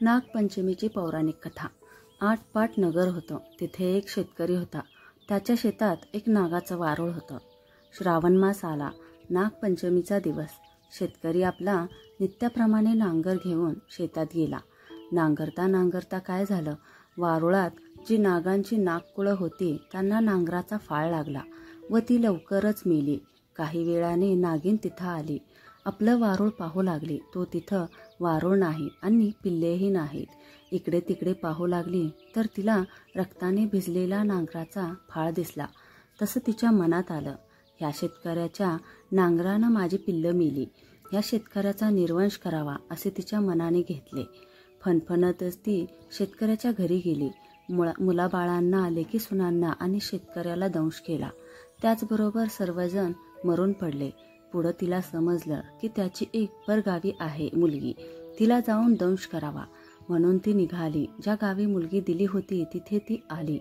नागपंचमीची पौराणिक कथा। आटपाट नगर होतं। तिथे एक शेतकरी होता। त्याच्या शेतात एक नागाचं वारूळ होतं। श्रावण मास आला, नागपंचमीचा दिवस। शेतकरी आपला नित्याप्रमाणे नांगर घेऊन शेतात गेला। नांगरता नांगरता काय झालं, वारुळात जी नागांची नागकुळं होती त्यांना नांगराचा फाळ लागला व ती लवकरच मेली। काही वेळाने नागिन तिथं आली, आपलं वारूळ पाहू लागली। तो तिथं वारूळ नाही आणि पिल्लेही नाहीत। इकडे तिकडे पाहू लागली तर तिला रक्ताने भिजलेला नांगराचा फाळ दिसला। तसं तिच्या मनात आलं, ह्या शेतकऱ्याच्या नांगरानं माझी पिल्लं मेली, ह्या शेतकऱ्याचा निर्वंश करावा असे तिच्या मनाने घेतले। फणफणतच ती शेतकऱ्याच्या घरी गेली। मुलाबाळांना, लेकीसुनांना आणि शेतकऱ्याला दंश केला। त्याचबरोबर सर्वजण मरून पडले। पुढं तिला समजलं की त्याची एक परगावी आहे मुलगी, तिला जाऊन दंश करावा। म्हणून ती निघाली। ज्या गावी मुलगी दिली होती तिथे ती आली।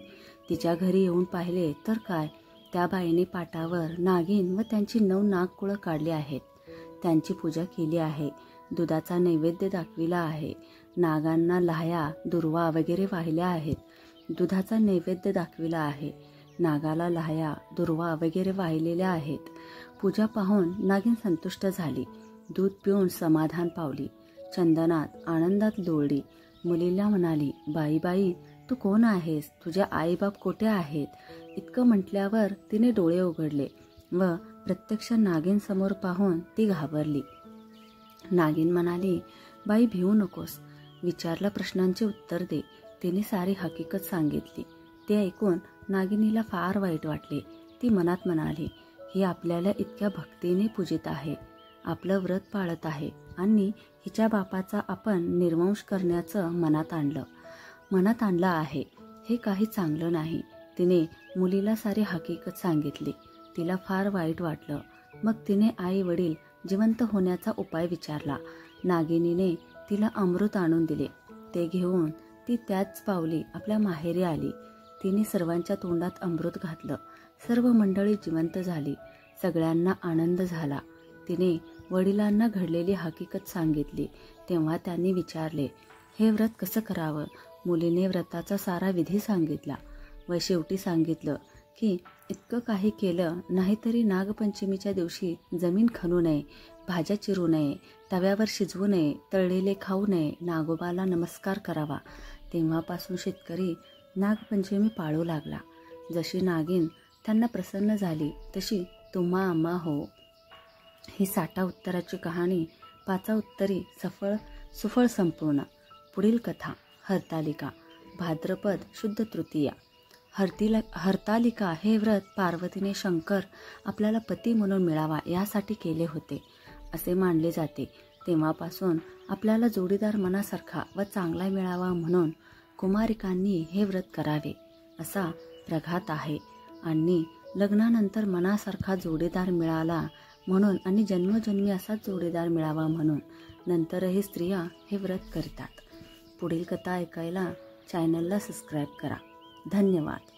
तिच्या घरी येऊन पाहिले तर काय, त्या बाईने पाटावर नागिन व त्यांची 9 नागकुळं काढली आहेत। त्यांची पूजा केली आहे, दुधाचा नैवेद्य दाखविला आहे, नागांना लाह्या, दुर्वा वगैरे वाहिल्या आहेत, दुधाचा नैवेद्य दाखविला आहे, नागाला लाह्या, दुर्वा वगैरे वाहिलेल्या आहेत। पूजा पाहून नागिन संतुष्ट झाली, दूध पिऊन समाधान पावली, चंदनात आनंदात लोळली। मुलीला म्हणाली, बाई बाई तू कोण आहेस, तुझे आईबाप कोठे आहेत? इतकं म्हटल्यावर तिने डोळे उघडले व प्रत्यक्ष नागिन समोर पाहून ती घाबरली। नागिन म्हणाली, बाई भिवू नकोस, विचारल्या प्रश्नांचे उत्तर दे। तिने सारी हकीकत सांगितली। ते ऐकून नागिनीला फार वाईट वाटले। ती मनात म्हणाली, ही आपल्याला इतक्या भक्तीने पूजित आहे, आपलं व्रत पाळत आहे आणि हिच्या बापाचा आपण निर्वंश करण्याचं मनात आणलं आहे, हे काही चांगलं नाही। तिने मुलीला सारी हकीकत सांगितली। तिला फार वाईट वाटलं। मग तिने आई वडील जिवंत होण्याचा उपाय विचारला। नागिनीने तिला अमृत आणून दिले। ते घेऊन ती त्याच पावली आपल्या माहेरी आली। तिने सर्वांच्या तोंडात अमृत घातलं। सर्व मंडळी जिवंत झाली। सगळ्यांना आनंद झाला। तिने वडिलांना घडलेली हकीकत सांगितली। तेव्हा त्यांनी विचारले, हे व्रत कसं करावं? मुलीने व्रताचा सारा विधी सांगितला व शेवटी सांगितलं की इतकं काही केलं नाहीतरी नागपंचमीच्या दिवशी जमीन खणू नये, भाज्या चिरू नये, तव्यावर शिजवू नये, तळलेले खाऊ नये, नागोबाला नमस्कार करावा। तेव्हापासून शेतकरी नागपंचमी पाळू लागला। जशी नागिन त्यांना प्रसन्न झाली तशी तुम्हा आम्हा हो। ही 60 उत्तराची कहाणी 5 उत्तरी सुफळ संपूर्ण। पुढील कथा हरतालिका। भाद्रपद शुद्ध तृतीया। हरतालिका हे व्रत पार्वतीने शंकर आपल्याला पती म्हणून मिळावा यासाठी केले होते असे मानले जाते। तेव्हापासून आपल्याला जोडीदार मनासारखा व चांगला मिळावा म्हणून कुमारिकांनी हे व्रत करावे असा प्रघात आहे आणि लग्नानंतर मनासारखा जोडीदार मिळाला म्हणून आणि जन्मोजन्मी असाच जोडीदार मिळावा म्हणून नंतरही स्त्रिया हे व्रत करतात। पुढील कथा ऐकायला चॅनलला सबस्क्राईब करा। धन्यवाद।